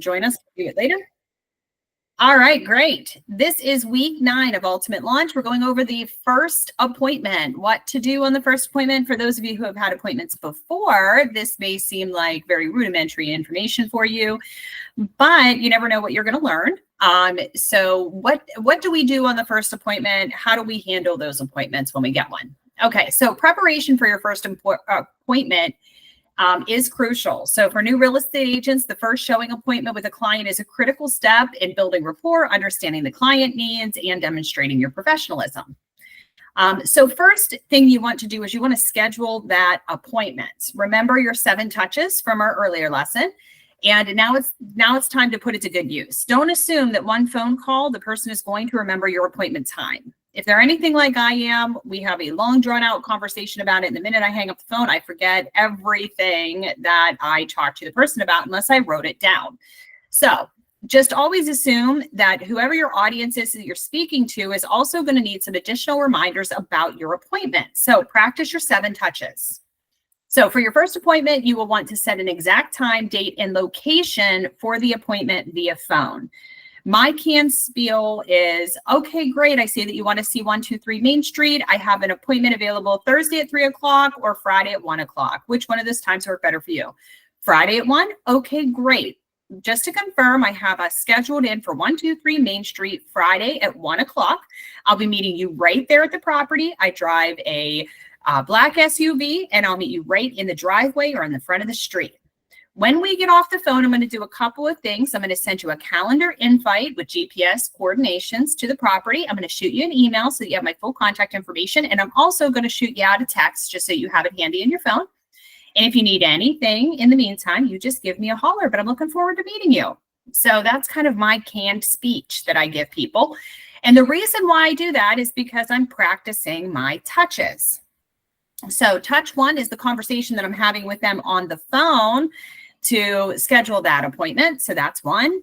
join us a bit later. All right, great. This is week 9 of Ultimate Launch. We're going over the first appointment, what to do on the first appointment. For those of you who have had appointments before, this may seem like very rudimentary information for you, but you never know what you're going to learn. So what do we do on the first appointment? How do we handle those appointments when we get one? Okay, so preparation for your first appointment is crucial. So for new real estate agents, the first showing appointment with a client is a critical step in building rapport, understanding the client needs, and demonstrating your professionalism. So first thing you want to do is you want to schedule that appointment. Remember your 7 touches from our earlier lesson. And now it's time to put it to good use. Don't assume that one phone call, the person is going to remember your appointment time. If they're anything like I am, we have a long drawn out conversation about it. And the minute I hang up the phone, I forget everything that I talked to the person about unless I wrote it down. So just always assume that whoever your audience is that you're speaking to is also going to need some additional reminders about your appointment. So practice your 7 touches. So for your first appointment, you will want to set an exact time, date, and location for the appointment via phone. My canned spiel is, okay, great. I see that you want to see 123 Main Street. I have an appointment available Thursday at 3 o'clock or Friday at 1 o'clock. Which one of those times work better for you? Friday at 1? Okay, great. Just to confirm, I have us scheduled in for 123 Main Street Friday at 1 o'clock. I'll be meeting you right there at the property. I drive a black SUV, and I'll meet you right in the driveway or in the front of the street. When we get off the phone, I'm going to do a couple of things. I'm going to send you a calendar invite with GPS coordinations to the property. I'm going to shoot you an email so that you have my full contact information. And I'm also going to shoot you out a text just so you have it handy in your phone. And if you need anything in the meantime, you just give me a holler, but I'm looking forward to meeting you. So that's kind of my canned speech that I give people. And the reason why I do that is because I'm practicing my touches. So touch 1 is the conversation that I'm having with them on the phone to schedule that appointment. So that's 1.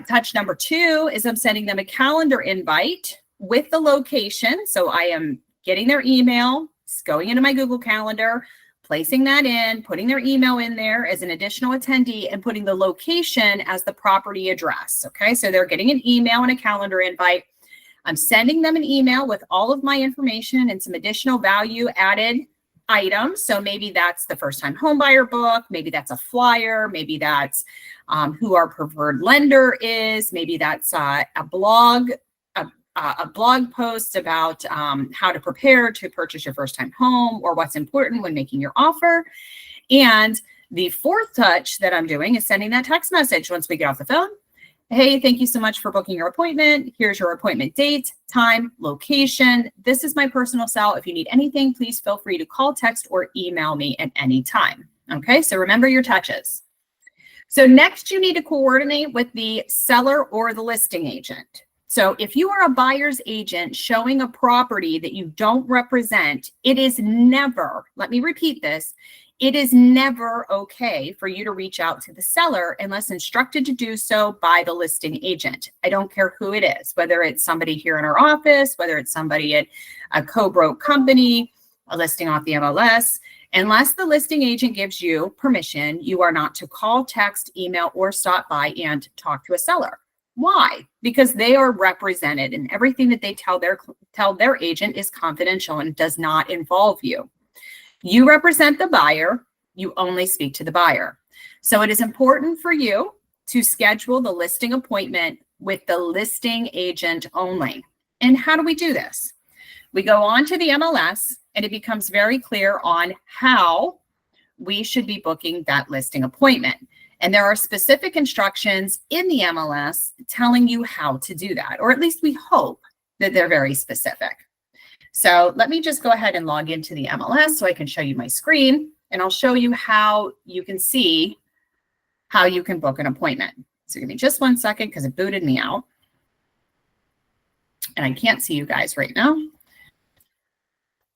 Touch number 2 is I'm sending them a calendar invite with the location. So I am getting their email, going into my Google Calendar, placing that in, putting their email in there as an additional attendee, and putting the location as the property address. Okay, so they're getting an email and a calendar invite. I'm sending them an email with all of my information and some additional value added items. So maybe that's the first time home buyer book. Maybe that's a flyer. Maybe that's who our preferred lender is. Maybe that's a blog post about how to prepare to purchase your first time home or what's important when making your offer. And the 4th touch that I'm doing is sending that text message once we get off the phone. Hey, thank you so much for booking your appointment. Here's your appointment date, time, location. This is my personal cell. If you need anything, please feel free to call, text, or email me at any time. Okay, so remember your touches. So next you need to coordinate with the seller or the listing agent. So if you are a buyer's agent showing a property that you don't represent, it is never, let me repeat this, it is never okay for you to reach out to the seller unless instructed to do so by the listing agent. I don't care who it is, whether it's somebody here in our office, whether it's somebody at a co-broke company, a listing off the MLS. Unless the listing agent gives you permission, you are not to call, text, email, or stop by and talk to a seller. Why? Because they are represented and everything that they tell their agent is confidential and does not involve you. You represent the buyer, you only speak to the buyer. So it is important for you to schedule the listing appointment with the listing agent only. And how do we do this? We go on to the MLS and it becomes very clear on how we should be booking that listing appointment. And there are specific instructions in the MLS telling you how to do that, or at least we hope that they're very specific. So let me just go ahead and log into the MLS so I can show you my screen, and I'll show you how you can see how you can book an appointment. So give me just 1 second because it booted me out. And I can't see you guys right now.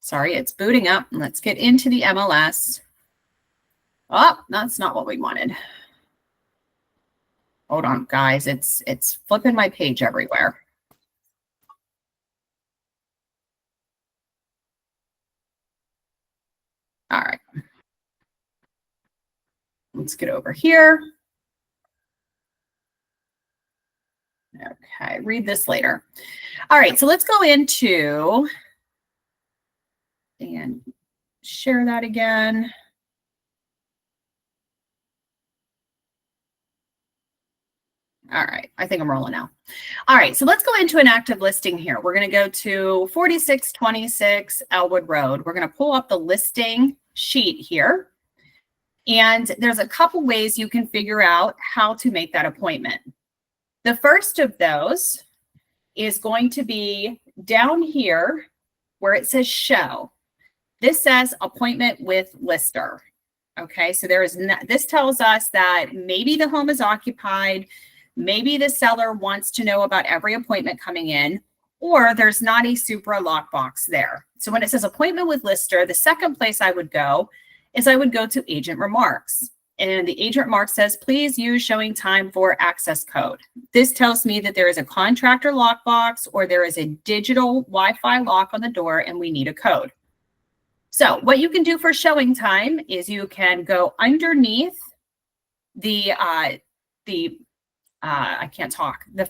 Sorry, it's booting up. Let's get into the MLS. Oh, that's not what we wanted. Hold on, guys. It's flipping my page everywhere. All right. Let's get over here. Okay, read this later. All right, so let's go into and share that again. All right, I think I'm rolling now. All right, so let's go into an active listing here. We're going to go to 4626 Elwood Road. We're going to pull up the listing sheet here. And there's a couple ways you can figure out how to make that appointment. The first of those is going to be down here where it says show. This says appointment with lister. Okay, so there is this tells us that maybe the home is occupied, maybe the seller wants to know about every appointment coming in, or there's not a Supra lockbox there. So when it says appointment with lister, the second place I would go is I would go to agent remarks. And the agent remark says, please use showing time for access code. This tells me that there is a contractor lockbox or there is a digital Wi-Fi lock on the door and we need a code. So what you can do for showing time is you can go underneath the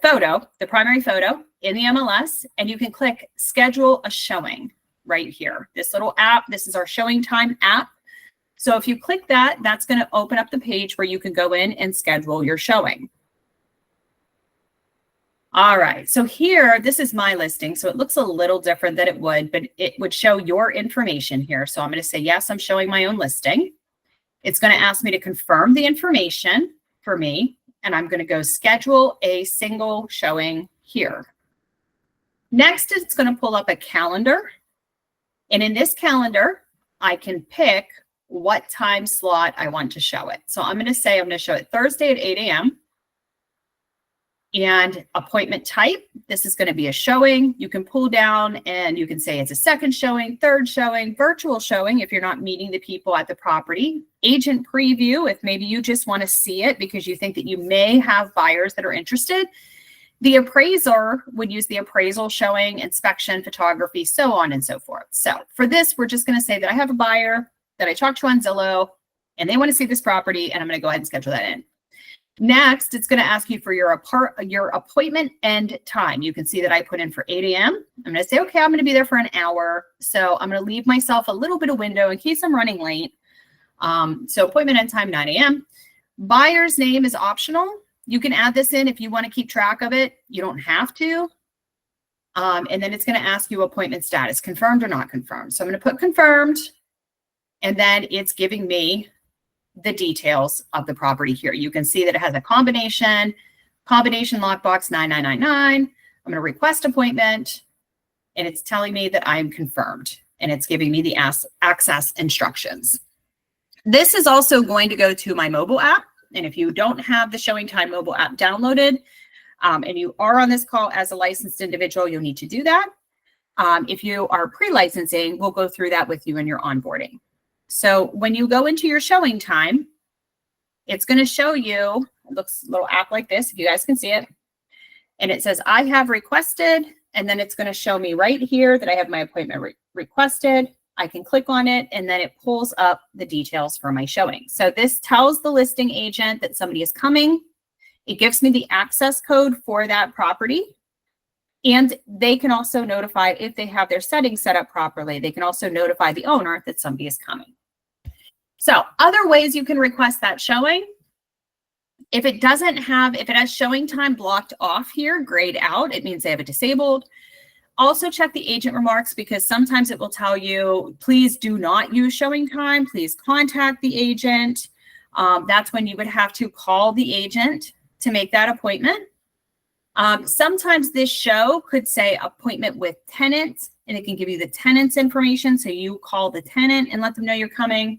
photo, the primary photo in the MLS, and you can click schedule a showing right here. This little app, this is our showing time app. So if you click that, that's going to open up the page where you can go in and schedule your showing. All right, so here, this is my listing. So it looks a little different than it would, but it would show your information here. So I'm going to say, yes, I'm showing my own listing. It's going to ask me to confirm the information for me, and I'm going to go schedule a single showing here. Next, it's going to pull up a calendar. And in this calendar, I can pick what time slot I want to show it. So I'm going to say I'm going to show it Thursday at 8 a.m. And appointment type, this is going to be a showing. You can pull down and you can say it's a second showing, third showing, virtual showing if you're not meeting the people at the property. Agent preview, if maybe you just want to see it because you think that you may have buyers that are interested. The appraiser would use the appraisal showing, inspection, photography, so on and so forth. So for this, we're just going to say that I have a buyer that I talked to on Zillow and they want to see this property, and I'm going to go ahead and schedule that in. Next, it's going to ask you for your appointment end time. You can see that I put in for 8 a.m. I'm going to say, okay, I'm going to be there for an hour. So I'm going to leave myself a little bit of window in case I'm running late. So appointment end time, 9 a.m. Buyer's name is optional. You can add this in if you want to keep track of it. You don't have to. And then it's going to ask you appointment status, confirmed or not confirmed. So I'm going to put confirmed. And then it's giving me the details of the property here. You can see that it has a combination lockbox 9999. I'm going to request appointment, and it's telling me that I'm confirmed, and it's giving me the access instructions. This is also going to go to my mobile app. And if you don't have the Showing Time mobile app downloaded, and you are on this call as a licensed individual, you'll need to do that. If you are pre-licensing, we'll go through that with you in your onboarding. So when you go into your showing time, it's going to show you, it looks a little app like this, if you guys can see it. And it says, I have requested, and then it's going to show me right here that I have my appointment requested. I can click on it, and then it pulls up the details for my showing. So this tells the listing agent that somebody is coming. It gives me the access code for that property. And they can also notify, if they have their settings set up properly, they can also notify the owner that somebody is coming. So other ways you can request that showing. If it has showing time blocked off here, grayed out, it means they have it disabled. Also check the agent remarks, because sometimes it will tell you, please do not use showing time. Please contact the agent. That's when you would have to call the agent to make that appointment. Sometimes this show could say appointment with tenant, and it can give you the tenant's information. So you call the tenant and let them know you're coming.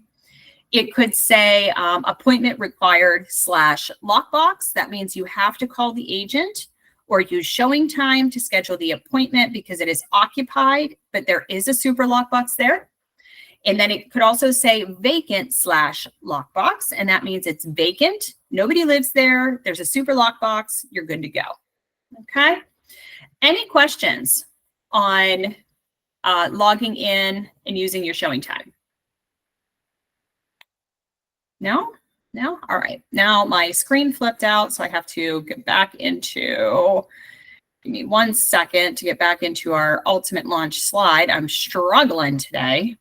It could say appointment required / lockbox. That means you have to call the agent or use showing time to schedule the appointment because it is occupied, but there is a Supra lockbox there. And then it could also say vacant / lockbox. And that means it's vacant. Nobody lives there. There's a Supra lockbox. You're good to go. Okay. Any questions on logging in and using your showing time? No? No? All right. Now my screen flipped out, so I have to get back into Give me 1 second to get back into our ultimate launch slide. I'm struggling today.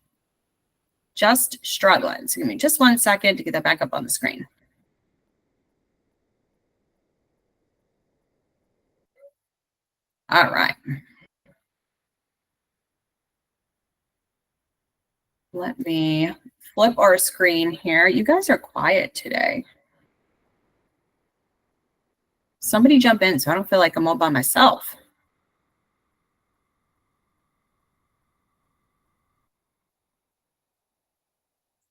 Just struggling. So give me just 1 second to get that back up on the screen. All right. Let me flip our screen here. You guys are quiet today. Somebody jump in so I don't feel like I'm all by myself.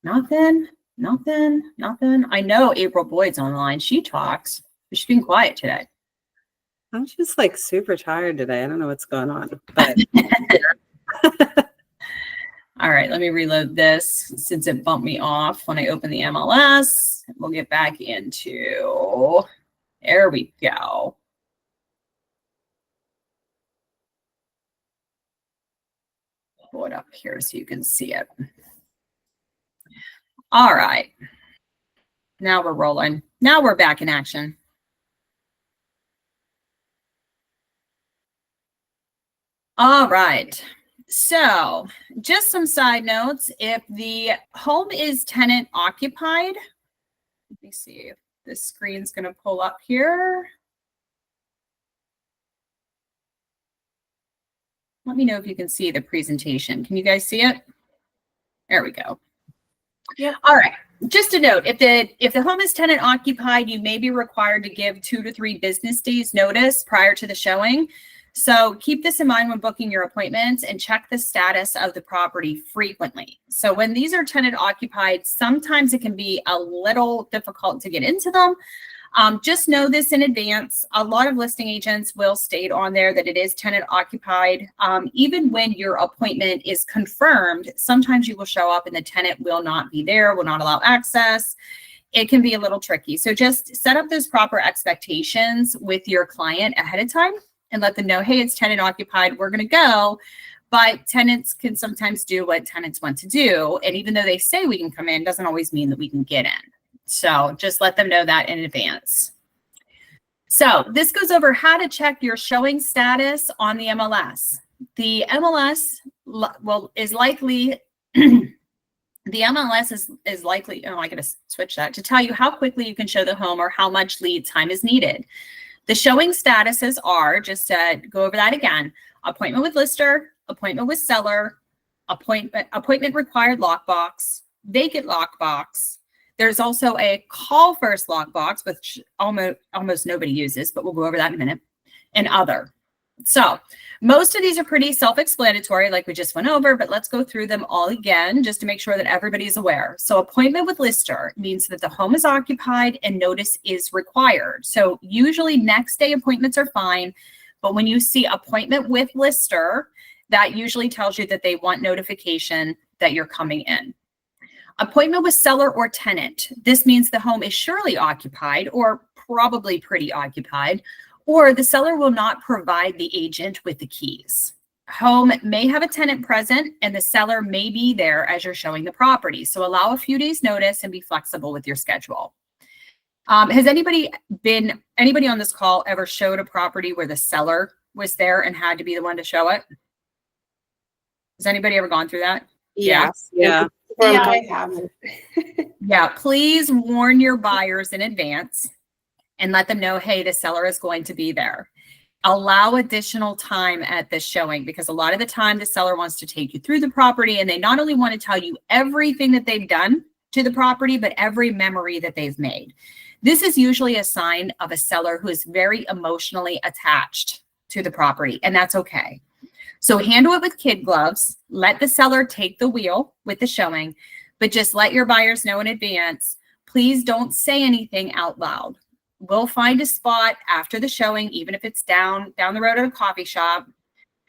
Nothing. I know April Boyd's online. She talks, but she's been quiet today. I'm just like super tired today. I don't know what's going on. But all right, let me reload this since it bumped me off when I open the MLS. We'll get back into, there we go. Pull it up here so you can see it. All right. Now we're rolling. Now we're back in action. All right. So just some side notes. If the home is tenant occupied, let me see if this screen's going to pull up here. Let me know if you can see the presentation. Can you guys see it? There we go. Yeah. All right. Just a note, if the home is tenant occupied, you may be required to give 2 to 3 business days notice prior to the showing. So keep this in mind when booking your appointments and check the status of the property frequently. So when these are tenant occupied, sometimes it can be a little difficult to get into them. Just know this in advance. A lot of listing agents will state on there that it is tenant occupied. Even when your appointment is confirmed, sometimes you will show up and the tenant will not be there, will not allow access. It can be a little tricky. So just set up those proper expectations with your client ahead of time and let them know, hey, it's tenant occupied, we're going to go. But tenants can sometimes do what tenants want to do. And even though they say we can come in, doesn't always mean that we can get in. So just let them know that in advance. So this goes over how to check your showing status on the MLS. The MLS is likely, the MLS is likely, oh, I got to switch that, to tell you how quickly you can show the home or how much lead time is needed. The showing statuses are, just to go over that again, appointment with lister, appointment with seller, appointment required lockbox, vacant lockbox. There's also a call first lockbox, which almost nobody uses, but we'll go over that in a minute, and other. So most of these are pretty self-explanatory, like we just went over, but let's go through them all again just to make sure that everybody is aware. So appointment with lister means that the home is occupied and notice is required. So usually next day appointments are fine, but when you see appointment with lister, that usually tells you that they want notification that you're coming in. Appointment with seller or tenant. This means the home is surely occupied or probably pretty occupied, or the seller will not provide the agent with the keys. Home may have a tenant present and the seller may be there as you're showing the property. So allow a few days notice and be flexible with your schedule. Has anybody on this call ever showed a property where the seller was there and had to be the one to show it? Has anybody ever gone through that? yes, yeah. Yeah, I haven't. Yeah, please warn your buyers in advance and let them know, hey, the seller is going to be there. Allow additional time at this showing because a lot of the time the seller wants to take you through the property and they not only want to tell you everything that they've done to the property, but every memory that they've made. This is usually a sign of a seller who is very emotionally attached to the property, and that's okay. So handle it with kid gloves. Let the seller take the wheel with the showing, but just let your buyers know in advance. Please don't say anything out loud. We'll find a spot after the showing, even if it's down the road at a coffee shop,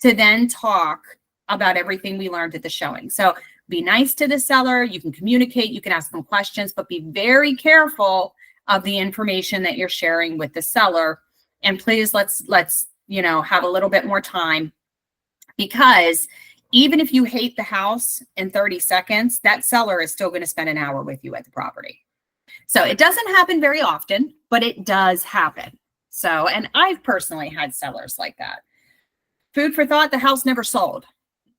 to then talk about everything we learned at the showing. So be nice to the seller. You can communicate, you can ask them questions, but be very careful of the information that you're sharing with the seller. And please let's have a little bit more time. Because even if you hate the house in 30 seconds, that seller is still going to spend an hour with you at the property. So it doesn't happen very often, but it does happen. So, and I've personally had sellers like that. Food for thought, the house never sold,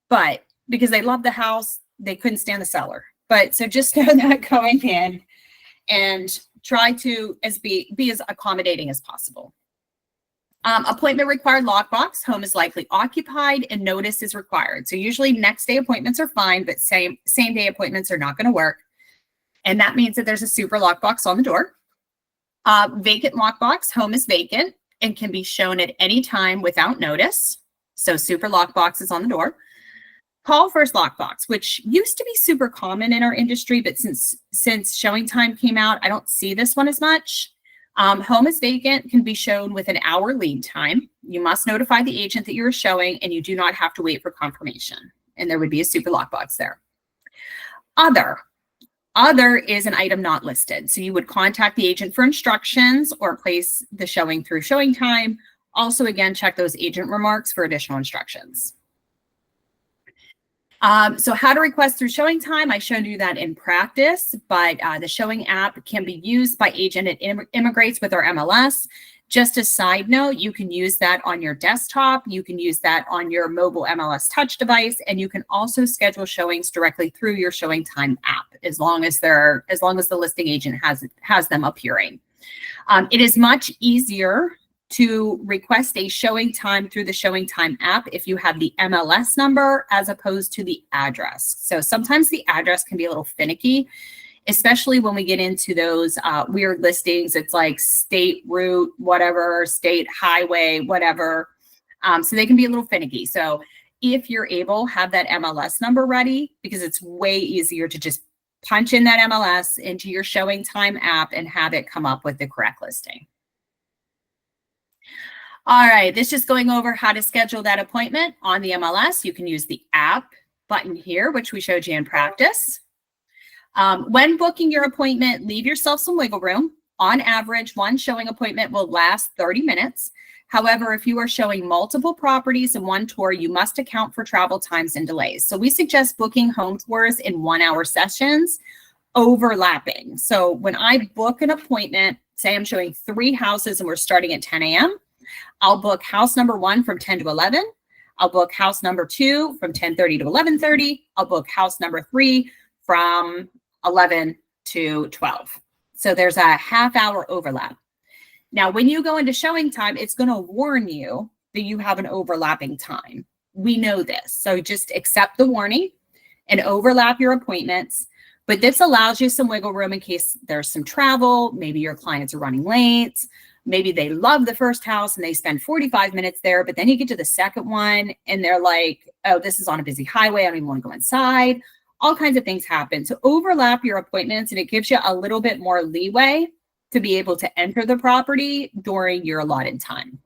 but because they loved the house, they couldn't stand the seller. But so just know that going in, and try to be as accommodating as possible. Appointment required lockbox. Home is likely occupied and notice is required. So usually next day appointments are fine, but same day appointments are not going to work. And that means that there's a super lockbox on the door. Vacant lockbox. Home is vacant and can be shown at any time without notice. So super lockbox is on the door. Call first lockbox, which used to be super common in our industry, but since showing time came out, I don't see this one as much. Home is vacant, can be shown with an hour lead time. You must notify the agent that you're showing, and you do not have to wait for confirmation. And there would be a super lockbox there. Other is an item not listed. So you would contact the agent for instructions or place the showing through showing time. Also, again, check those agent remarks for additional instructions. So how to request through showing time, I showed you that in practice, but the showing app can be used by agent that integrates with our MLS. Just a side note, you can use that on your desktop. You can use that on your mobile MLS touch device, and you can also schedule showings directly through your showing time app, as long as the listing agent has them appearing. It is much easier to request a showing time through the showing time app if you have the MLS number as opposed to the address. So sometimes the address can be a little finicky, especially when we get into those weird listings. It's like state route, whatever, state highway, whatever. So they can be a little finicky. So if you're able, have that MLS number ready, because it's way easier to just punch in that MLS into your showing time app and have it come up with the correct listing. All right, this is just going over how to schedule that appointment on the MLS. You can use the app button here, which we showed you in practice. When booking your appointment, leave yourself some wiggle room. On average, one showing appointment will last 30 minutes. However, if you are showing multiple properties in one tour, you must account for travel times and delays. So we suggest booking home tours in 1-hour sessions, overlapping. So when I book an appointment, say I'm showing 3 houses and we're starting at 10 a.m., I'll book house number 1 from 10 to 11. I'll book house number 2 from 10:30 to 11:30. I'll book house number 3 from 11 to 12. So there's a half-hour overlap. Now, when you go into showing time, it's going to warn you that you have an overlapping time. We know this. So just accept the warning and overlap your appointments. But this allows you some wiggle room in case there's some travel. Maybe your clients are running late. Maybe they love the first house and they spend 45 minutes there, but then you get to the second one and they're like, oh, this is on a busy highway. I don't even want to go inside. All kinds of things happen. So overlap your appointments, and it gives you a little bit more leeway to be able to enter the property during your allotted time.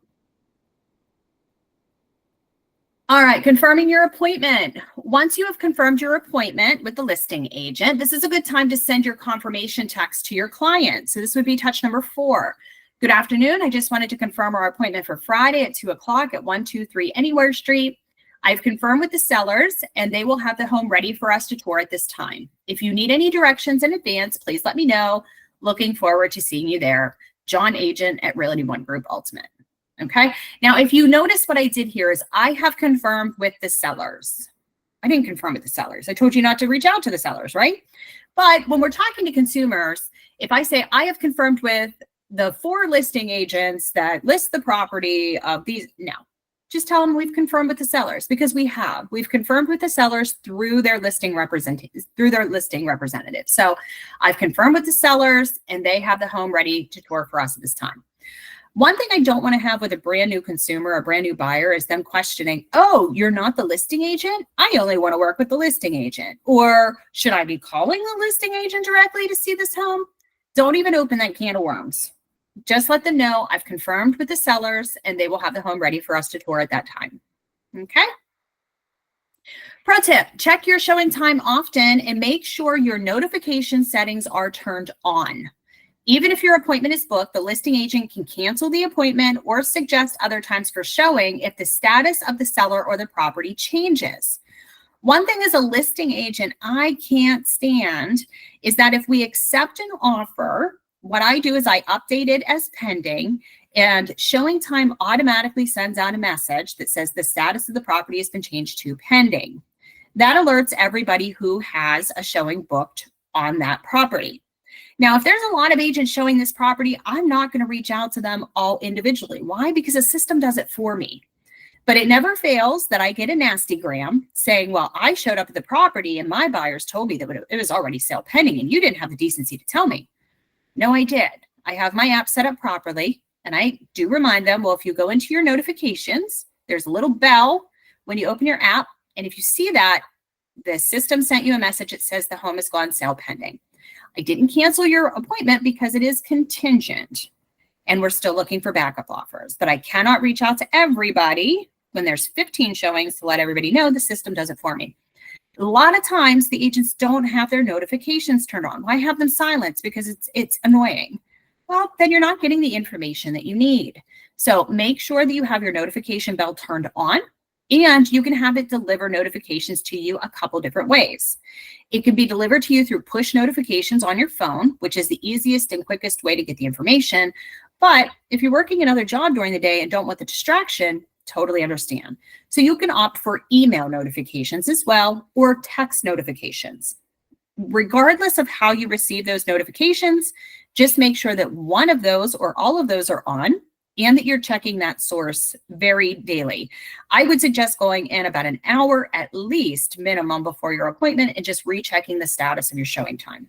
All right, confirming your appointment. Once you have confirmed your appointment with the listing agent, this is a good time to send your confirmation text to your client. So this would be touch number 4. Good afternoon. I just wanted to confirm our appointment for Friday at 2 o'clock at 123 Anywhere Street. I've confirmed with the sellers and they will have the home ready for us to tour at this time. If you need any directions in advance, please let me know. Looking forward to seeing you there. John, agent at Realty One Group Ultimate. Okay. Now, if you notice what I did here is I have confirmed with the sellers. I didn't confirm with the sellers. I told you not to reach out to the sellers, right? But when we're talking to consumers, if I say I have confirmed with the 4 listing agents that list the property of these, no, just tell them we've confirmed with the sellers, because we've confirmed with the sellers through their listing representative. So I've confirmed with the sellers and they have the home ready to tour for us at this time. One thing I don't want to have with a brand new consumer, a brand new buyer, is them questioning, oh, you're not the listing agent? I only want to work with the listing agent. Or should I be calling the listing agent directly to see this home? Don't even open that can of worms. Just let them know I've confirmed with the sellers and they will have the home ready for us to tour at that time. Okay. Pro tip, check your showing time often and make sure your notification settings are turned on. Even if your appointment is booked, the listing agent can cancel the appointment or suggest other times for showing if the status of the seller or the property changes. One thing as a listing agent I can't stand is that if we accept an offer, what I do is I update it as pending, And showing time automatically sends out a message that says the status of the property has been changed to pending. That alerts everybody who has a showing booked on that property. Now, if there's a lot of agents showing this property, I'm not going to reach out to them all individually. Why? Because the system does it for me. But it never fails that I get a nasty gram saying, well, I showed up at the property and my buyers told me that it was already sale pending and you didn't have the decency to tell me. No, I did. I have my app set up properly. And I do remind them, well, if you go into your notifications, there's a little bell when you open your app. And if you see that, the system sent you a message that says the home has gone sale pending. I didn't cancel your appointment because it is contingent and we're still looking for backup offers. But I cannot reach out to everybody when there's 15 showings to let everybody know. The system does it for me. A lot of times the agents don't have their notifications turned on. Why have them silenced? Because it's annoying. Well, then you're not getting the information that you need. So make sure that you have your notification bell turned on, and you can have it deliver notifications to you a couple different ways. It can be delivered to you through push notifications on your phone, which is the easiest and quickest way to get the information. But if you're working another job during the day and don't want the distraction, totally understand. So you can opt for email notifications as well, or text notifications. Regardless of how you receive those notifications, just make sure that one of those or all of those are on and that you're checking that source very daily. I would suggest going in about an hour at least minimum before your appointment and just rechecking the status of your showing time.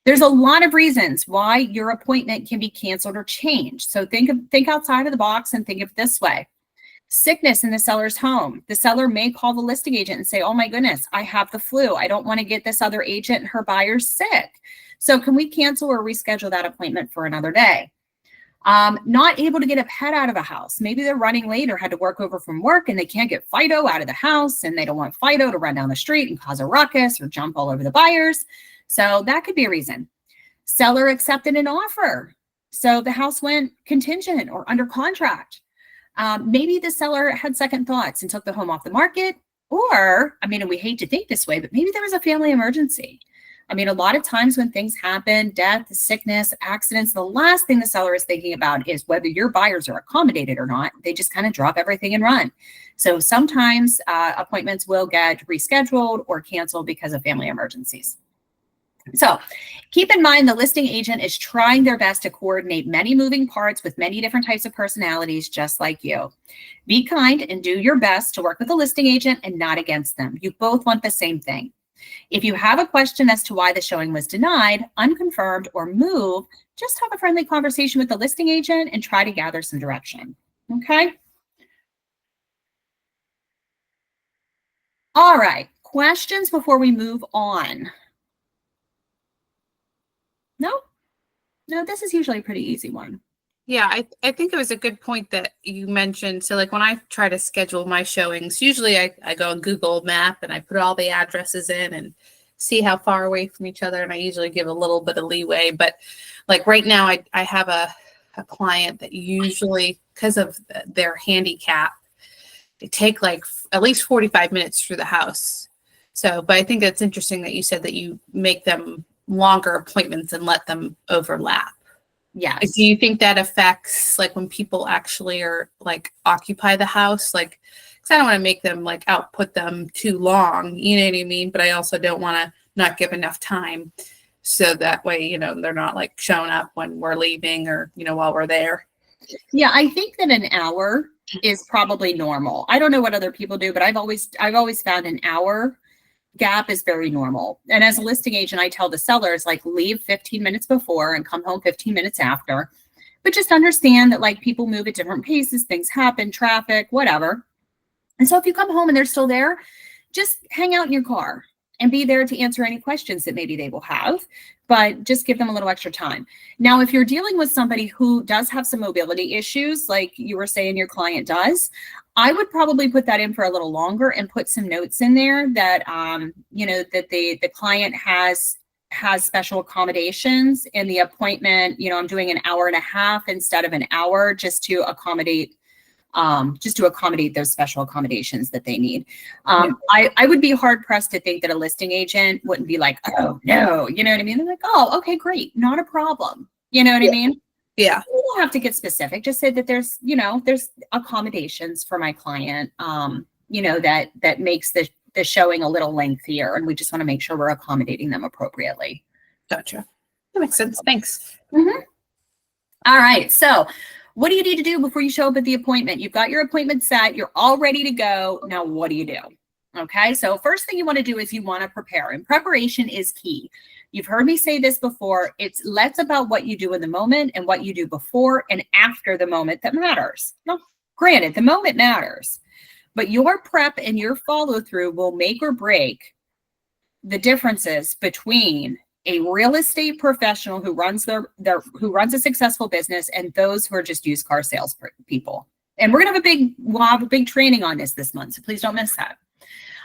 There's a lot of reasons why your appointment can be canceled or changed. So think outside of the box and think of it this way. Sickness in the seller's home. The seller may call the listing agent and say, oh my goodness, I have the flu. I don't want to get this other agent and her buyer sick. So can we cancel or reschedule that appointment for another day? Not able to get a pet out of a house. Maybe they're running late or had to work over from work and they can't get Fido out of the house and they don't want Fido to run down the street and cause a ruckus or jump all over the buyers. So that could be a reason. Seller accepted an offer. So the house went contingent or under contract. Maybe the seller had second thoughts and took the home off the market. Or, we hate to think this way, but maybe there was a family emergency. A lot of times when things happen, death, sickness, accidents, the last thing the seller is thinking about is whether your buyers are accommodated or not. They just kind of drop everything and run. So sometimes appointments will get rescheduled or canceled because of family emergencies. So keep in mind the listing agent is trying their best to coordinate many moving parts with many different types of personalities, just like you. Be kind and do your best to work with the listing agent and not against them. You both want the same thing. If you have a question as to why the showing was denied, unconfirmed, or moved, just have a friendly conversation with the listing agent and try to gather some direction. Okay? All right. Questions before we move on? No, this is usually a pretty easy one. Yeah, I think it was a good point that you mentioned. So like when I try to schedule my showings, usually I go on Google Map and I put all the addresses in and see how far away from each other. And I usually give a little bit of leeway. But like right now, I have a client that usually, because of their handicap, they take like at least 45 minutes through the house. So, but I think that's interesting that you said that you make them longer appointments and let them overlap. Yes. Do you think that affects like when people actually are like occupy the house? Like, because I don't want to make them like output them too long, you know what I mean? But I also don't want to not give enough time. So that way, they're not like showing up when we're leaving or, while we're there. Yeah, I think that an hour is probably normal. I don't know what other people do, but I've always found an hour gap is very normal. And as a listing agent, I tell the sellers like leave 15 minutes before and come home 15 minutes after. But just understand that like people move at different paces, things happen, traffic, whatever. And so if you come home and they're still there, just hang out in your car and be there to answer any questions that maybe they will have, but just give them a little extra time. Now, if you're dealing with somebody who does have some mobility issues, like you were saying your client does, I would probably put that in for a little longer and put some notes in there that, that the client has special accommodations in the appointment. I'm doing an hour and a half instead of an hour just to accommodate those special accommodations that they need. I would be hard pressed to think that a listing agent wouldn't be like, oh no, you know what I mean? They're like, oh, okay, great. Not a problem. You know what I mean? Yeah. You don't have to get specific. Just say that there's, there's accommodations for my client, that makes the showing a little lengthier, and we just want to make sure we're accommodating them appropriately. Gotcha. That makes sense. Thanks. Mm-hmm. All right. So what do you need to do before you show up at the appointment? You've got your appointment set. You're all ready to go. Now, what do you do? Okay. So first thing you want to do is you want to prepare, and preparation is key. You've heard me say this before. It's less about what you do in the moment and what you do before and after the moment that matters. Now, granted, the moment matters, but your prep and your follow through will make or break the differences between a real estate professional who runs who runs a successful business and those who are just used car sales people. And we'll have a big training on this month, so please don't miss that.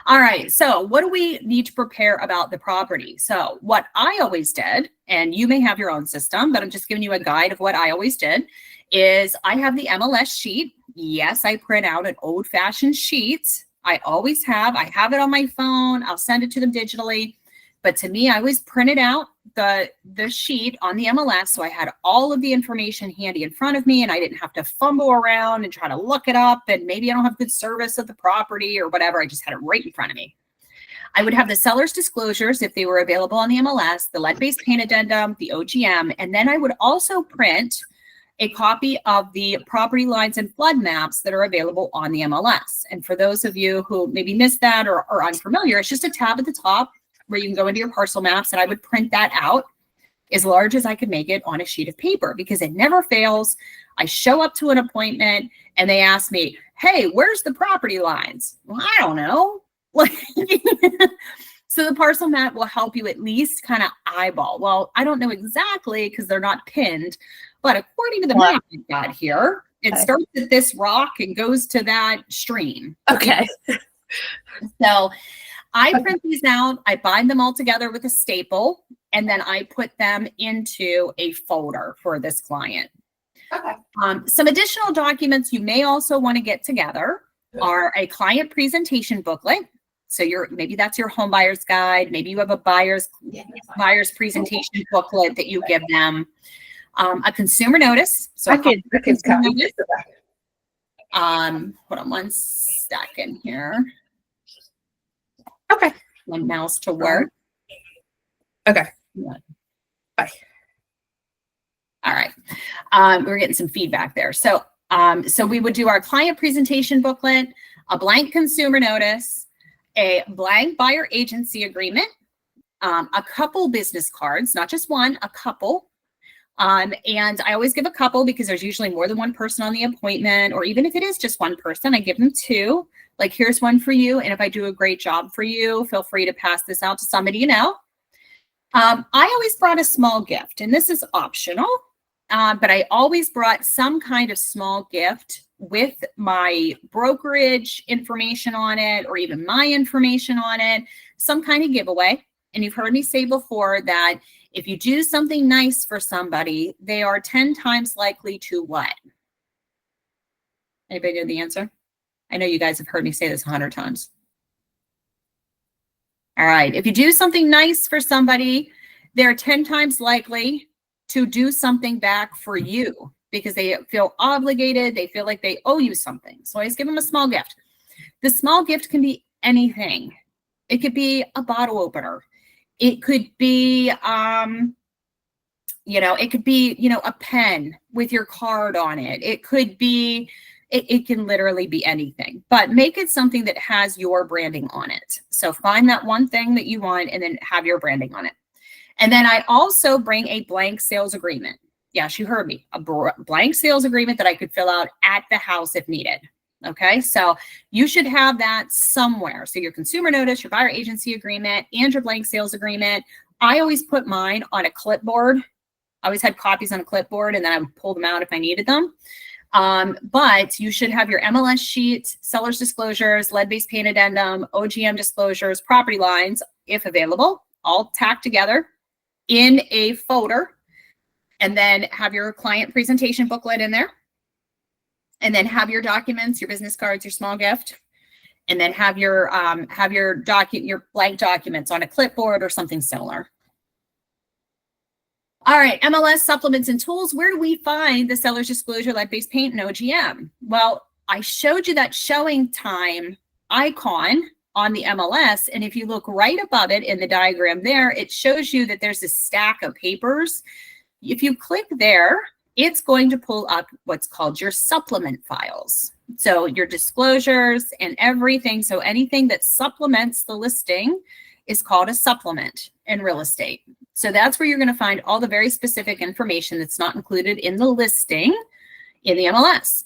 All right, so what do we need to prepare about the property? So what I always did, and you may have your own system, but I'm just giving you a guide of what I always did, is I have the MLS sheet. Yes, I print out an old-fashioned sheet. I always have. I have it on my phone. I'll send it to them digitally. But to me, I always printed out the sheet on the MLS, so I had all of the information handy in front of me, and I didn't have to fumble around and try to look it up, and maybe I don't have good service of the property or whatever. I just had it right in front of me. I would have the seller's disclosures if they were available on the MLS, the lead-based paint addendum, the OGM, and then I would also print a copy of the property lines and flood maps that are available on the MLS. And for those of you who maybe missed that or are unfamiliar, it's just a tab at the top where you can go into your parcel maps, and I would print that out as large as I could make it on a sheet of paper, because it never fails. I show up to an appointment and they ask me, hey, where's the property lines? Well, I don't know. So the parcel map will help you at least kind of eyeball. Well, I don't know exactly because they're not pinned, but according to the map we've got here, it starts at this rock and goes to that stream. Okay. So I print these out, I bind them all together with a staple, and then I put them into a folder for this client. Okay. Some additional documents you may also want to get together are a client presentation booklet. So maybe that's your home buyer's guide. Maybe you have a buyer's presentation booklet that you give them. A consumer notice. So I could copy this. Hold on one second here. Okay. My mouse to work. Okay. Yeah. Bye. All right. We're getting some feedback there. So we would do our client presentation booklet, a blank consumer notice, a blank buyer agency agreement, a couple business cards, not just one, a couple. And I always give a couple because there's usually more than one person on the appointment, or even if it is just one person, I give them two. Like, here's one for you. And if I do a great job for you, feel free to pass this out to somebody you know. I always brought a small gift, and this is optional, but I always brought some kind of small gift with my brokerage information on it, or even my information on it, some kind of giveaway. And you've heard me say before that if you do something nice for somebody, they are 10 times likely to what? Anybody know the answer? I know you guys have heard me say this 100 times. All right. If you do something nice for somebody, they're 10 times likely to do something back for you because they feel obligated. They feel like they owe you something. So I always give them a small gift. The small gift can be anything. It could be a bottle opener. It could be, it could be, a pen with your card on it. It could be, it can literally be anything, but make it something that has your branding on it. So find that one thing that you want and then have your branding on it. And then I also bring a blank sales agreement. Yes, you heard me. A blank sales agreement that I could fill out at the house if needed. Okay, so you should have that somewhere. So your consumer notice, your buyer agency agreement, and your blank sales agreement. I always put mine on a clipboard. I always had copies on a clipboard, and then I would pull them out if I needed them. But you should have your MLS sheet, seller's disclosures, lead-based paint addendum, OGM disclosures, property lines, if available, all tacked together in a folder, and then have your client presentation booklet in there. And then have your documents, your business cards, your small gift, and then have your blank documents on a clipboard or something similar. All right, MLS supplements and tools. Where do we find the seller's disclosure, lead-based paint, and OGM? Well, I showed you that showing time icon on the MLS. And if you look right above it in the diagram there, it shows you that there's a stack of papers. If you click there, it's going to pull up what's called your supplement files. So your disclosures and everything. So anything that supplements the listing is called a supplement in real estate. So that's where you're going to find all the very specific information that's not included in the listing in the MLS.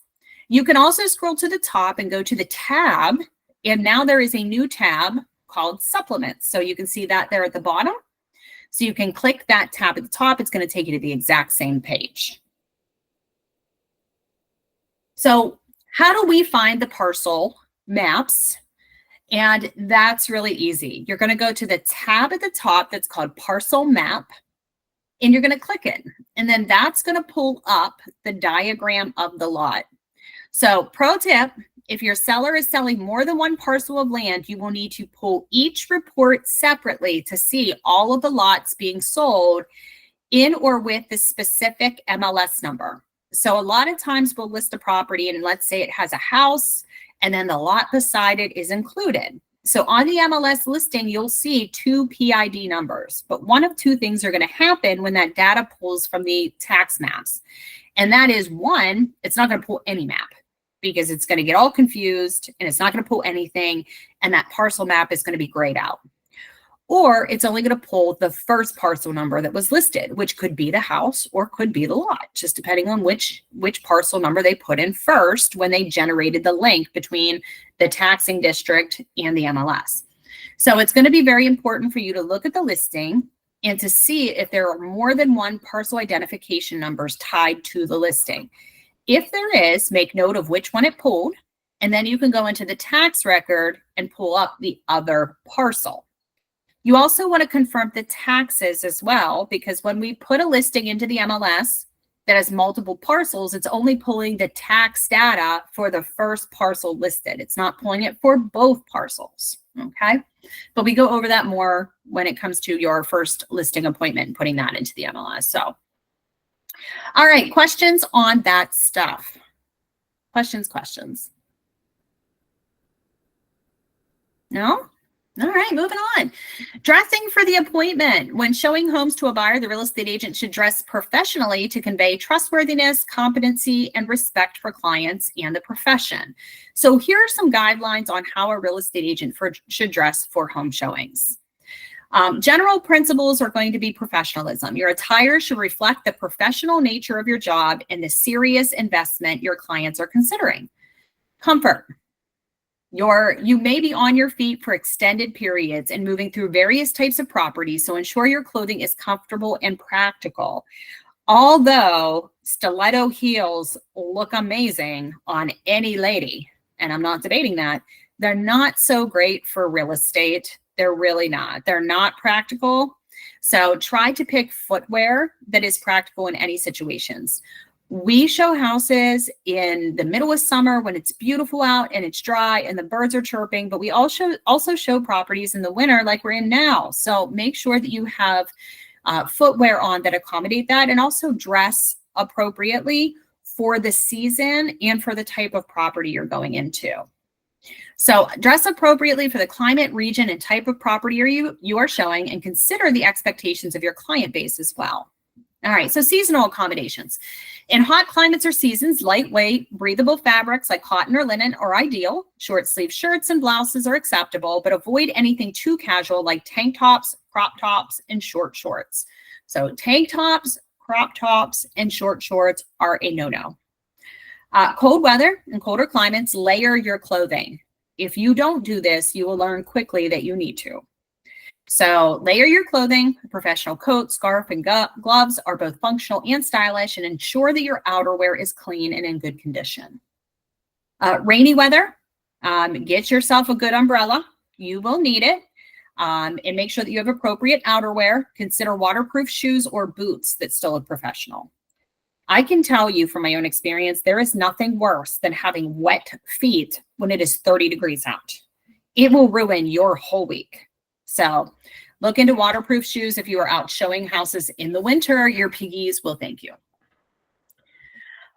You can also scroll to the top and go to the tab. And now there is a new tab called supplements. So you can see that there at the bottom. So you can click that tab at the top. It's going to take you to the exact same page. So how do we find the parcel maps? And that's really easy. You're going to go to the tab at the top that's called Parcel Map, and you're going to click it. And then that's going to pull up the diagram of the lot. So pro tip, if your seller is selling more than one parcel of land, you will need to pull each report separately to see all of the lots being sold in or with the specific MLS number. So a lot of times we'll list a property and let's say it has a house and then the lot beside it is included. So on the MLS listing, you'll see two PID numbers, but one of two things are going to happen when that data pulls from the tax maps. And that is, one, it's not going to pull any map because it's going to get all confused and it's not going to pull anything. And that parcel map is going to be grayed out. Or it's only going to pull the first parcel number that was listed, which could be the house or could be the lot, just depending on which parcel number they put in first when they generated the link between the taxing district and the MLS. So it's going to be very important for you to look at the listing and to see if there are more than one parcel identification numbers tied to the listing. If there is, make note of which one it pulled, and then you can go into the tax record and pull up the other parcel. You also want to confirm the taxes as well, because when we put a listing into the MLS that has multiple parcels, it's only pulling the tax data for the first parcel listed. It's not pulling it for both parcels, okay? But we go over that more when it comes to your first listing appointment and putting that into the MLS. So, all right, questions on that stuff? Questions? No? All right, moving on. Dressing for the appointment. When showing homes to a buyer, the real estate agent should dress professionally to convey trustworthiness, competency, and respect for clients and the profession. So here are some guidelines on how a real estate agent should dress for home showings. General principles are going to be professionalism. Your attire should reflect the professional nature of your job and the serious investment your clients are considering. Comfort. You may be on your feet for extended periods and moving through various types of properties, so ensure your clothing is comfortable and practical. Although stiletto heels look amazing on any lady, and I'm not debating that, they're not so great for real estate. They're really not. They're not practical. So try to pick footwear that is practical in any situations. We show houses in the middle of summer when it's beautiful out and it's dry and the birds are chirping, but we also show properties in the winter like we're in now. So make sure that you have footwear on that accommodate that, and also dress appropriately for the season and for the type of property you're going into. So dress appropriately for the climate, region, and type of property you are showing, and consider the expectations of your client base as well. All right, so seasonal accommodations. In hot climates or seasons, lightweight, breathable fabrics like cotton or linen are ideal. Short sleeve shirts and blouses are acceptable, but avoid anything too casual like tank tops, crop tops, and short shorts. So tank tops, crop tops, and short shorts are a no-no. Cold weather and colder climates, layer your clothing. If you don't do this, you will learn quickly that you need to. So layer your clothing. A professional coat, scarf, and gloves are both functional and stylish, and ensure that your outerwear is clean and in good condition. Rainy weather, get yourself a good umbrella. You will need it. And make sure that you have appropriate outerwear. Consider waterproof shoes or boots that still look professional. I can tell you from my own experience, there is nothing worse than having wet feet when it is 30 degrees out. It will ruin your whole week. So Look into waterproof shoes if you are out showing houses in the winter. Your PEs will thank you.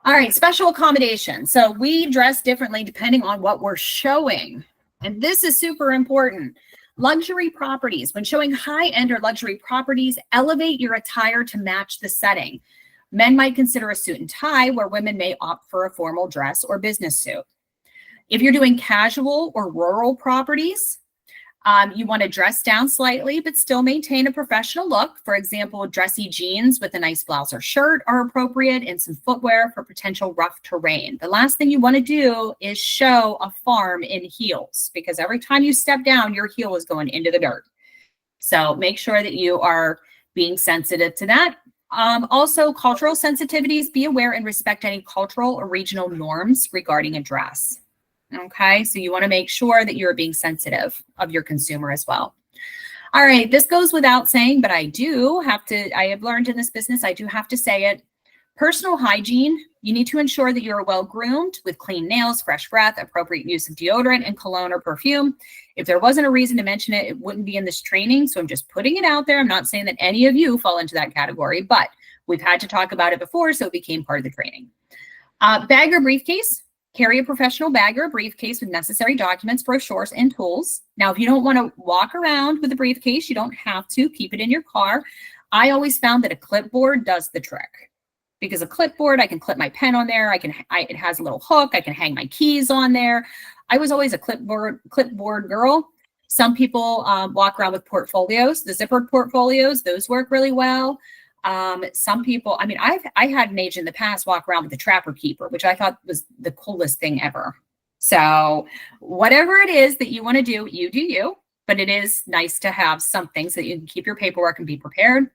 All right, special accommodation. So we dress differently depending on what we're showing. And this is super important. Luxury properties. When showing high-end or luxury properties, elevate your attire to match the setting. Men might consider a suit and tie, where women may opt for a formal dress or business suit. If you're doing casual or rural properties, you want to dress down slightly, but still maintain a professional look. For example, dressy jeans with a nice blouse or shirt are appropriate, and some footwear for potential rough terrain. The last thing you want to do is show a farm in heels, because every time you step down, your heel is going into the dirt. So make sure that you are being sensitive to that. Also, cultural sensitivities, be aware and respect any cultural or regional norms regarding a dress. Okay, so you want to make sure that you're being sensitive of your consumer as well. All right, this goes without saying, but I have learned in this business, I do have to say it. Personal hygiene, you need to ensure that you're well groomed with clean nails, fresh breath, appropriate use of deodorant and cologne or perfume. If there wasn't a reason to mention it, it wouldn't be in this training. So I'm just putting it out there. I'm not saying that any of you fall into that category, but we've had to talk about it before, so it became part of the training. Bag or briefcase. Carry a professional bag or a briefcase with necessary documents, brochures, and tools. Now, if you don't want to walk around with a briefcase, you don't have to. Keep it in your car. I always found that a clipboard does the trick, because a clipboard, I can clip my pen on there. It has a little hook. I can hang my keys on there. I was always a clipboard girl. Some people walk around with portfolios, the zippered portfolios. Those work really well. Some people, I mean, I had an agent in the past walk around with a trapper keeper, which I thought was the coolest thing ever. So whatever it is that you want to do, you do you, but it is nice to have something so that you can keep your paperwork and be prepared.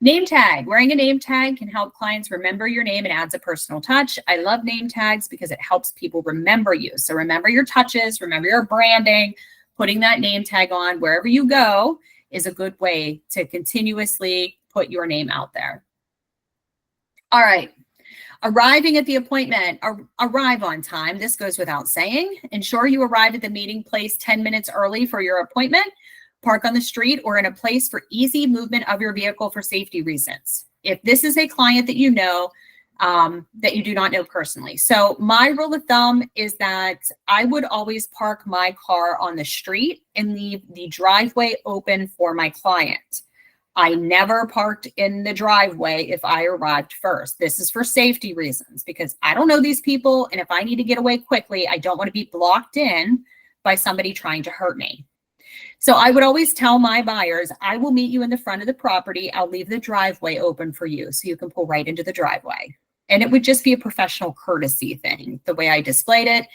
Name tag. Wearing a name tag can help clients remember your name and adds a personal touch. I love name tags because it helps people remember you. So remember your touches, remember your branding. Putting that name tag on wherever you go is a good way to continuously put your name out there. All right. Arriving at the appointment, arrive on time. This goes without saying. Ensure you arrive at the meeting place 10 minutes early for your appointment. Park on the street or in a place for easy movement of your vehicle for safety reasons. If this is a client that you know, that you do not know personally. So my rule of thumb is that I would always park my car on the street and leave the driveway open for my client. I never parked in the driveway if I arrived first. This is for safety reasons, because I don't know these people. And if I need to get away quickly, I don't want to be blocked in by somebody trying to hurt me. So I would always tell my buyers, I will meet you in the front of the property. I'll leave the driveway open for you so you can pull right into the driveway. And it would just be a professional courtesy thing, the way I displayed it.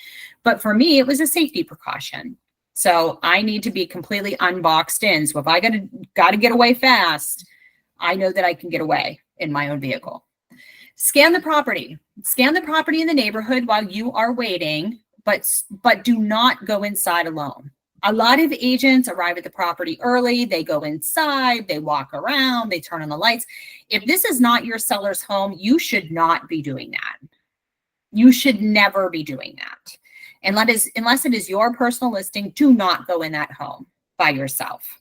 But for me, it was a safety precaution. So I need to be completely unboxed in. So if I got to get away fast, I know that I can get away in my own vehicle. Scan the property. Scan the property in the neighborhood while you are waiting, but do not go inside alone. A lot of agents arrive at the property early. They go inside, they walk around, they turn on the lights. If this is not your seller's home, you should not be doing that. You should never be doing that. Unless it is your personal listing, do not go in that home by yourself.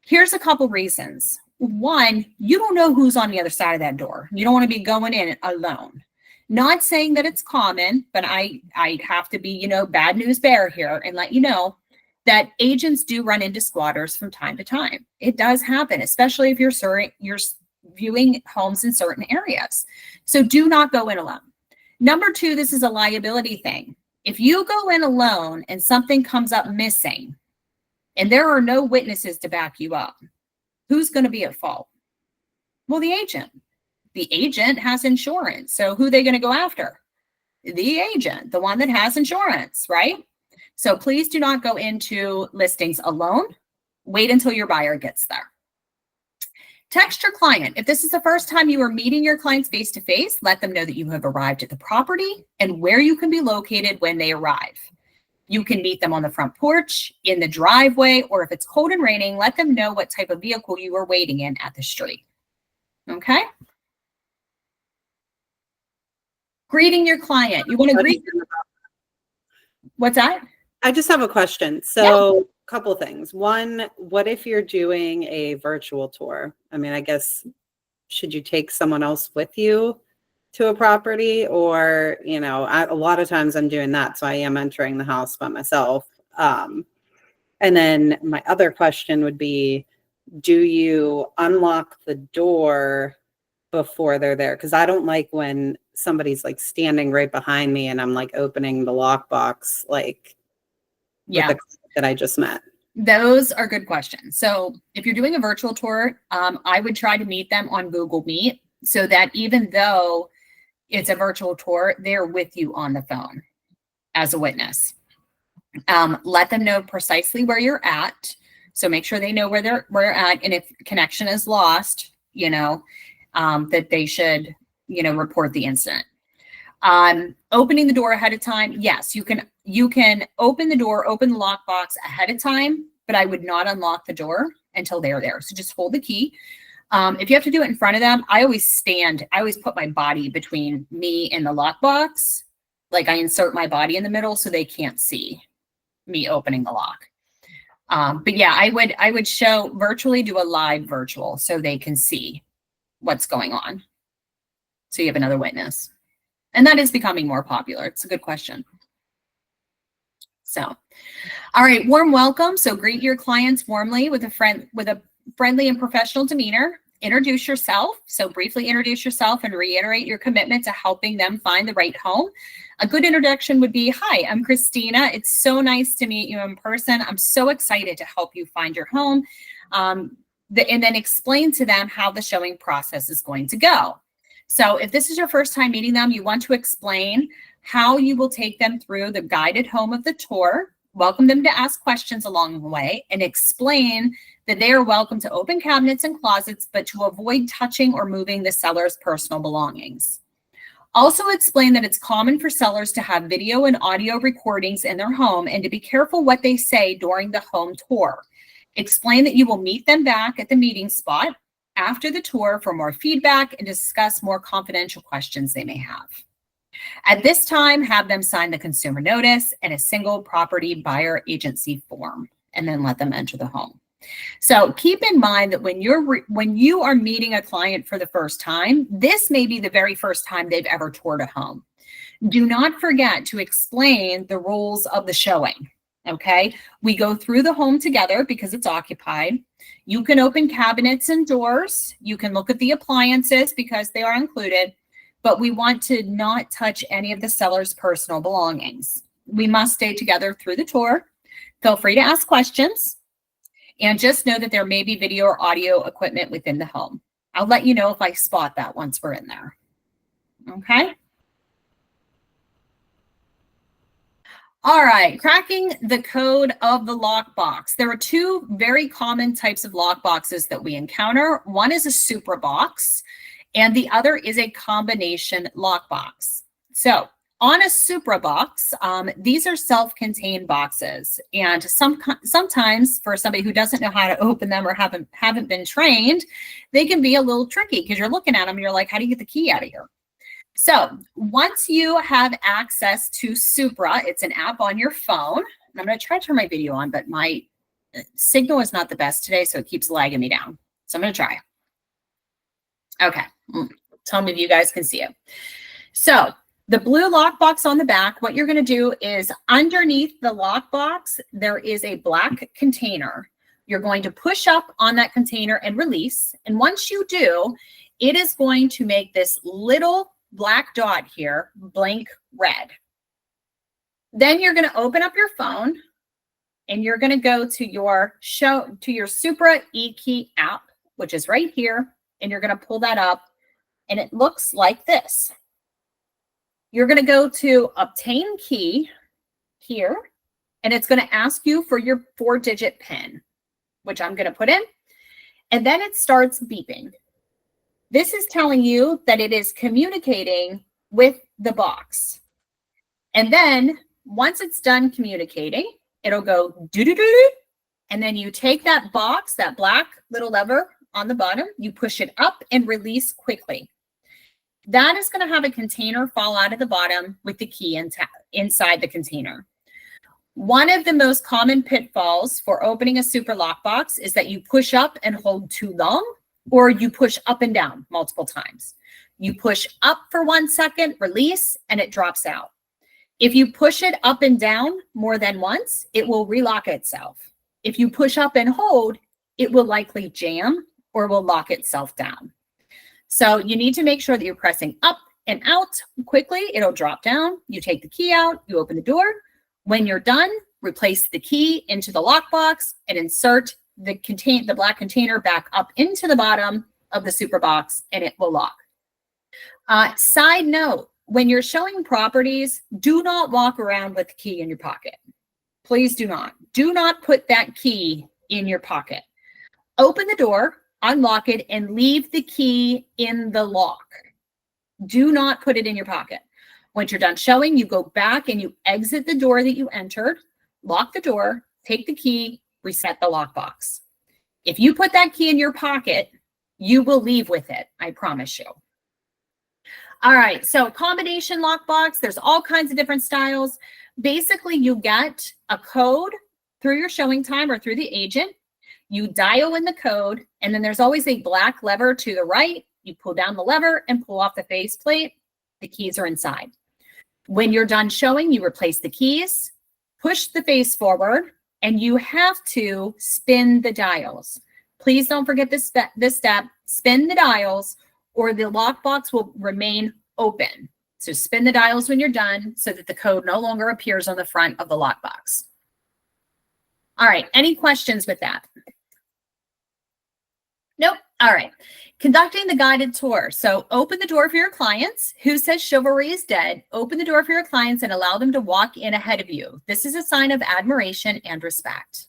Here's a couple reasons. One, you don't know who's on the other side of that door. You don't want to be going in alone. Not saying that it's common, but I have to be, bad news bear here and let you know that agents do run into squatters from time to time. It does happen, especially if you're viewing homes in certain areas. So do not go in alone. Number two, this is a liability thing. If you go in alone and something comes up missing and there are no witnesses to back you up, who's going to be at fault? Well, the agent. The agent has insurance. So who are they going to go after? The agent, the one that has insurance, right? So please do not go into listings alone. Wait until your buyer gets there. Text your client. If this is the first time you are meeting your clients face-to-face, let them know that you have arrived at the property and where you can be located when they arrive. You can meet them on the front porch, in the driveway, or if it's cold and raining, let them know what type of vehicle you are waiting in at the street. Okay? Greeting your client. You want to greet. What's that? I just have a question. So couple things. One, what if you're doing a virtual tour? I mean, I guess, should you take someone else with you to a property? Or, a lot of times I'm doing that, so I am entering the house by myself. And then my other question would be, do you unlock the door before they're there? Because I don't like when somebody's like standing right behind me and I'm like opening the lockbox, like with the that I just met. Those are good questions. So if you're doing a virtual tour, I would try to meet them on Google Meet, so that even though it's a virtual tour, they're with you on the phone as a witness. Let them know precisely where you're at. So make sure they know where you're at. And if connection is lost, that they should, report the incident. Opening the door ahead of time. Yes, you can open the door, open the lockbox ahead of time, but I would not unlock the door until they're there. So just hold the key. If you have to do it in front of them, I always put my body between me and the lockbox. Like I insert my body in the middle so they can't see me opening the lock. But yeah, I would show virtually, do a live virtual so they can see what's going on. So you have another witness. And that is becoming more popular. It's a good question. So, all right, warm welcome. So greet your clients warmly with a friendly and professional demeanor. Introduce yourself. So briefly introduce yourself and reiterate your commitment to helping them find the right home. A good introduction would be, hi, I'm Christina. It's so nice to meet you in person. I'm so excited to help you find your home. And then explain to them how the showing process is going to go. So if this is your first time meeting them, you want to explain how you will take them through the guided home of the tour, welcome them to ask questions along the way, and explain that they are welcome to open cabinets and closets, but to avoid touching or moving the seller's personal belongings. Also explain that it's common for sellers to have video and audio recordings in their home and to be careful what they say during the home tour. Explain that you will meet them back at the meeting spot after the tour for more feedback and discuss more confidential questions they may have. At this time, have them sign the consumer notice and a single property buyer agency form, and then let them enter the home. So keep in mind that when you are meeting a client for the first time, this may be the very first time they've ever toured a home. Do not forget to explain the rules of the showing. Okay, we go through the home together because it's occupied. You can open cabinets and doors. You can look at the appliances because they are included, but we want to not touch any of the seller's personal belongings. We must stay together through the tour. Feel free to ask questions, and just know that there may be video or audio equipment within the home. I'll let you know if I spot that once we're in there. Okay. All right, cracking the code of the lockbox. There are two very common types of lockboxes that we encounter. One is a Supra box, and the other is a combination lockbox. So on a Supra box, these are self-contained boxes, and sometimes for somebody who doesn't know how to open them or haven't been trained, they can be a little tricky because you're looking at them and you're like, how do you get the key out of here? So once you have access to Supra, it's an app on your phone. And I'm going to try to turn my video on, but my signal is not the best today, so it keeps lagging me down. So I'm going to try. Okay. Tell me if you guys can see it. So the blue lockbox on the back, what you're going to do is underneath the lockbox, there is a black container. You're going to push up on that container and release. And once you do, it is going to make this little black dot here blank red. Then you're going to open up your phone and you're going to go to your Supra eKey app, which is right here, and you're going to pull that up, and it looks like this. You're going to go to obtain key here, and it's going to ask you for your 4-digit PIN, which I'm going to put in, and then it starts beeping. This is telling you that it is communicating with the box. And then once it's done communicating, it'll go do-do-do-do. And then you take that box, that black little lever on the bottom, you push it up and release quickly. That is going to have a container fall out of the bottom with the key inside the container. One of the most common pitfalls for opening a super lockbox is that you push up and hold too long, or you push up and down multiple times. You push up for 1 second, release, and it drops out. If you push it up and down more than once, it will relock itself. If you push up and hold, it will likely jam or will lock itself down. So you need to make sure that you're pressing up and out quickly. It'll drop down. You take the key out, you open the door. When you're done, replace the key into the lockbox and insert the black container back up into the bottom of the super box, and it will lock. Side note, when you're showing properties, do not walk around with the key in your pocket. Please do not. Do not put that key in your pocket. Open the door, unlock it, and leave the key in the lock. Do not put it in your pocket. Once you're done showing, you go back and you exit the door that you entered, lock the door, take the key, reset the lockbox. If you put that key in your pocket, you will leave with it, I promise you. All right, so combination lockbox, there's all kinds of different styles. Basically, you get a code through your showing time or through the agent. You dial in the code, and then there's always a black lever to the right. You pull down the lever and pull off the faceplate. The keys are inside. When you're done showing, you replace the keys, push the face forward, and you have to spin the dials. Please don't forget this step. Spin the dials, or the lockbox will remain open. So spin the dials when you're done so that the code no longer appears on the front of the lockbox. All right, any questions with that? Nope. All right. Conducting the guided tour. So open the door for your clients. Who says chivalry is dead? Open the door for your clients and allow them to walk in ahead of you. This is a sign of admiration and respect.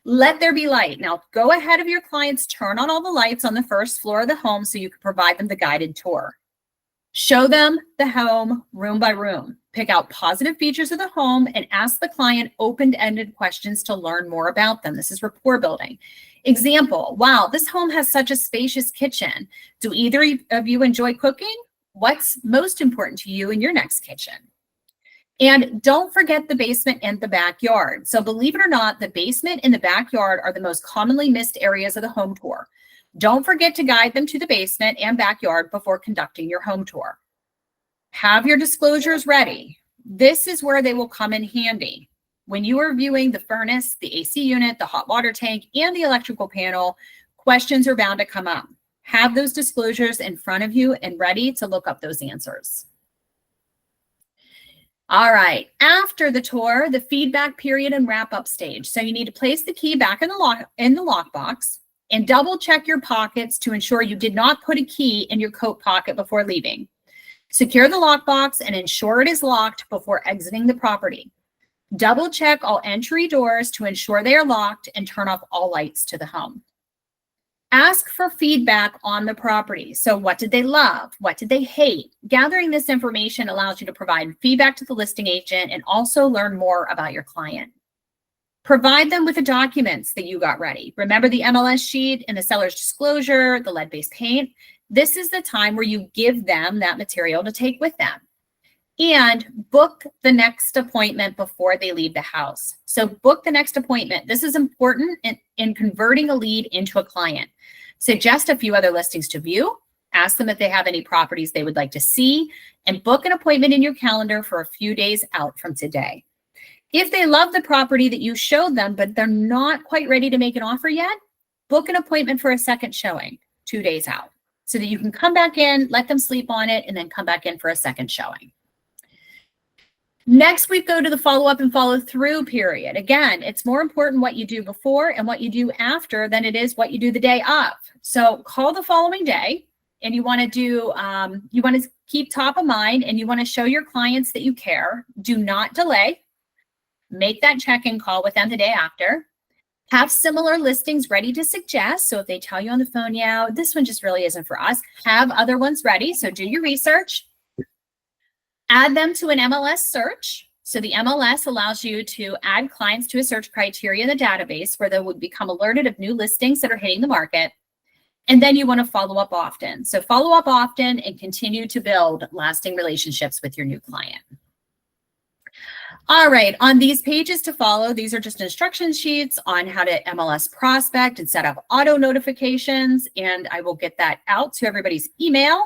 Let there be light. Now go ahead of your clients, turn on all the lights on the first floor of the home so you can provide them the guided tour. Show them the home room by room. Pick out positive features of the home and ask the client open-ended questions to learn more about them. This is rapport building. Example, wow, this home has such a spacious kitchen. Do either of you enjoy cooking? What's most important to you in your next kitchen? And don't forget the basement and the backyard. So believe it or not, the basement and the backyard are the most commonly missed areas of the home tour. Don't forget to guide them to the basement and backyard before conducting your home tour. Have your disclosures ready. This is where they will come in handy. When you are viewing the furnace, the AC unit, the hot water tank, and the electrical panel, questions are bound to come up. Have those disclosures in front of you and ready to look up those answers. All right, after the tour, the feedback period and wrap-up stage. So you need to place the key back in the lockbox and double check your pockets to ensure you did not put a key in your coat pocket before leaving. Secure the lockbox and ensure it is locked before exiting the property. Double check all entry doors to ensure they are locked and turn off all lights to the home. Ask for feedback on the property. So what did they love? What did they hate? Gathering this information allows you to provide feedback to the listing agent and also learn more about your client. Provide them with the documents that you got ready. Remember the MLS sheet and the seller's disclosure, the lead-based paint. This is the time where you give them that material to take with them. And book the next appointment before they leave the house. So book the next appointment. This is important in converting a lead into a client. Suggest a few other listings to view. Ask them if they have any properties they would like to see, and book an appointment in your calendar for a few days out from today. If they love the property that you showed them, but they're not quite ready to make an offer yet, book an appointment for a second showing 2 days out so that you can come back in, let them sleep on it, and then come back in for a second showing. Next, we go to the follow-up and follow-through period. Again, it's more important what you do before and what you do after than it is what you do the day of. So call the following day, and you want to keep top of mind, and you want to show your clients that you care. Do not delay. Make that check-in call with them the day after. Have similar listings ready to suggest. So if they tell you on the phone, yeah, this one just really isn't for us, have other ones ready. So do your research. Add them to an MLS search. So the MLS allows you to add clients to a search criteria in the database where they would become alerted of new listings that are hitting the market. And then you want to follow up often. So follow up often and continue to build lasting relationships with your new client. All right, on these pages to follow, these are just instruction sheets on how to MLS prospect and set up auto notifications, and I will get that out to everybody's email.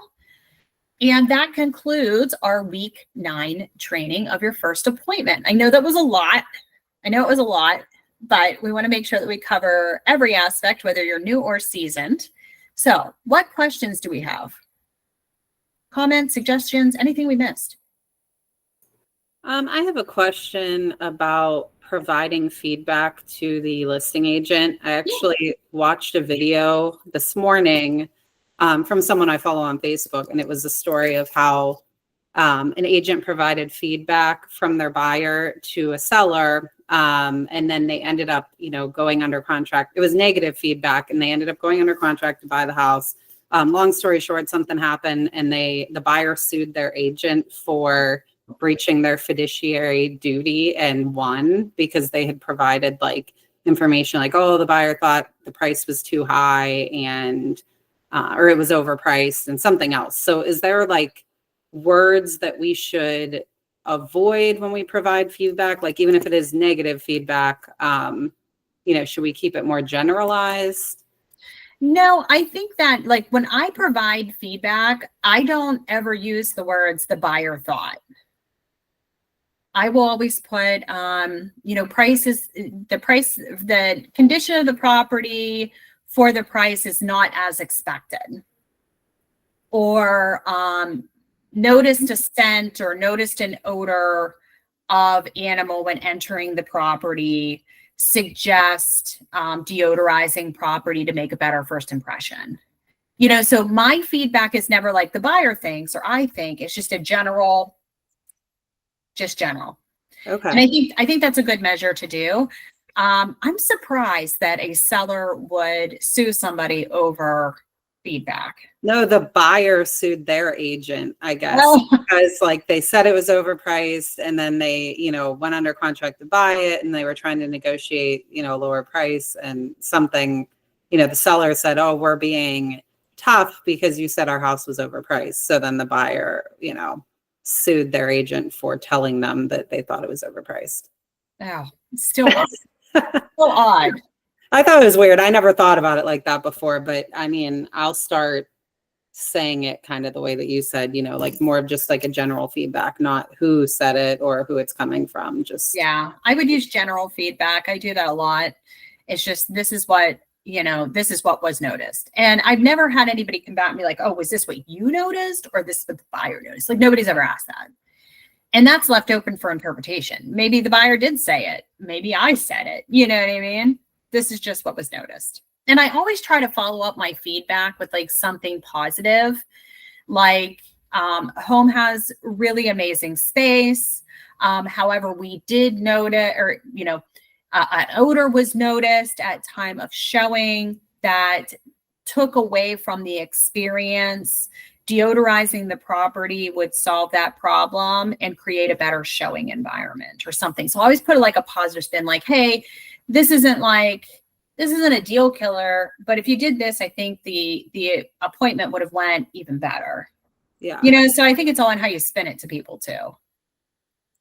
And that concludes our week 9 training of your first appointment. I know that was a lot. I know it was a lot, but we want to make sure that we cover every aspect, whether you're new or seasoned. So what questions do we have? Comments, suggestions, anything we missed? I have a question about providing feedback to the listing agent. I actually watched a video this morning from someone I follow on Facebook, and it was a story of how an agent provided feedback from their buyer to a seller, and then they ended up, going under contract. It was negative feedback, and they ended up going under contract to buy the house. Long story short, something happened, and the buyer sued their agent for breaching their fiduciary duty and won because they had provided information like, oh, the buyer thought the price was too high and or it was overpriced and something else. So is there words that we should avoid when we provide feedback? Even if it is negative feedback, should we keep it more generalized? No, I think that when I provide feedback, I don't ever use the words the buyer thought. I will always put, price is the price, the condition of the property for the price is not as expected. Or noticed a scent or noticed an odor of animal when entering the property, suggest deodorizing property to make a better first impression. So my feedback is never like the buyer thinks or I think. It's just a general. Okay. And I think that's a good measure to do. I'm surprised that a seller would sue somebody over feedback. No, the buyer sued their agent, I guess, because they said it was overpriced, and then they, went under contract to buy it, and they were trying to negotiate, a lower price, and something, the seller said, oh, we're being tough because you said our house was overpriced. So then the buyer, sued their agent for telling them that they thought it was overpriced. Oh, still odd. I thought it was weird. I never thought about it like that before, but I'll start saying it kind of the way that you said, more of just a general feedback, not who said it or who it's coming from. Yeah, I would use general feedback. I do that a lot. It's just, this is what was noticed. And I've never had anybody come back and be like, oh, was this what you noticed? Or this what the buyer noticed? Nobody's ever asked that. And that's left open for interpretation. Maybe the buyer did say it. Maybe I said it. You know what I mean? This is just what was noticed. And I always try to follow up my feedback with something positive. Home has really amazing space. However, we did notice, or, an odor was noticed at time of showing that took away from the experience. Deodorizing the property would solve that problem and create a better showing environment or something. So I always put a positive spin, hey, this isn't a deal killer, but if you did this, I think the appointment would have went even better. Yeah. So I think it's all in how you spin it to people too.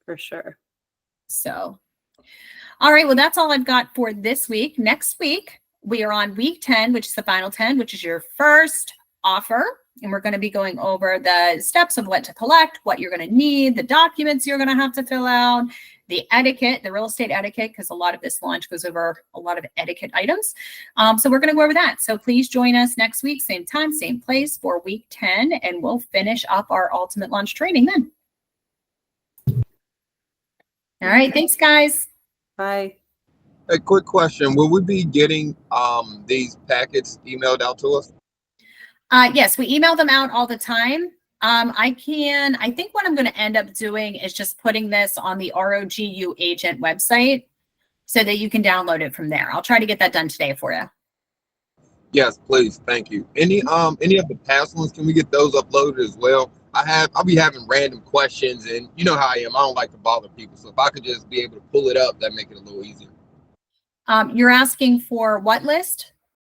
For sure. So, all right. Well, that's all I've got for this week. Next week, we are on week 10, which is the final 10, which is your first offer. And we're going to be going over the steps of what to collect, what you're going to need, the documents you're going to have to fill out, the etiquette, the real estate etiquette, because a lot of this launch goes over a lot of etiquette items. So we're going to go over that. So please join us next week, same time, same place for week 10, and we'll finish up our ultimate launch training then. All right. Thanks, guys. Bye. A quick question. Will we be getting these packets emailed out to us? Yes, we email them out all the time. I think what I'm going to end up doing is just putting this on the ROGU agent website so that you can download it from there. I'll try to get that done today for you. Yes, please. Thank you. Any of the past ones, can we get those uploaded as well? I'll be having random questions, and you know how I am. I don't like to bother people. So if I could just be able to pull it up, that'd make it a little easier. You're asking for what list?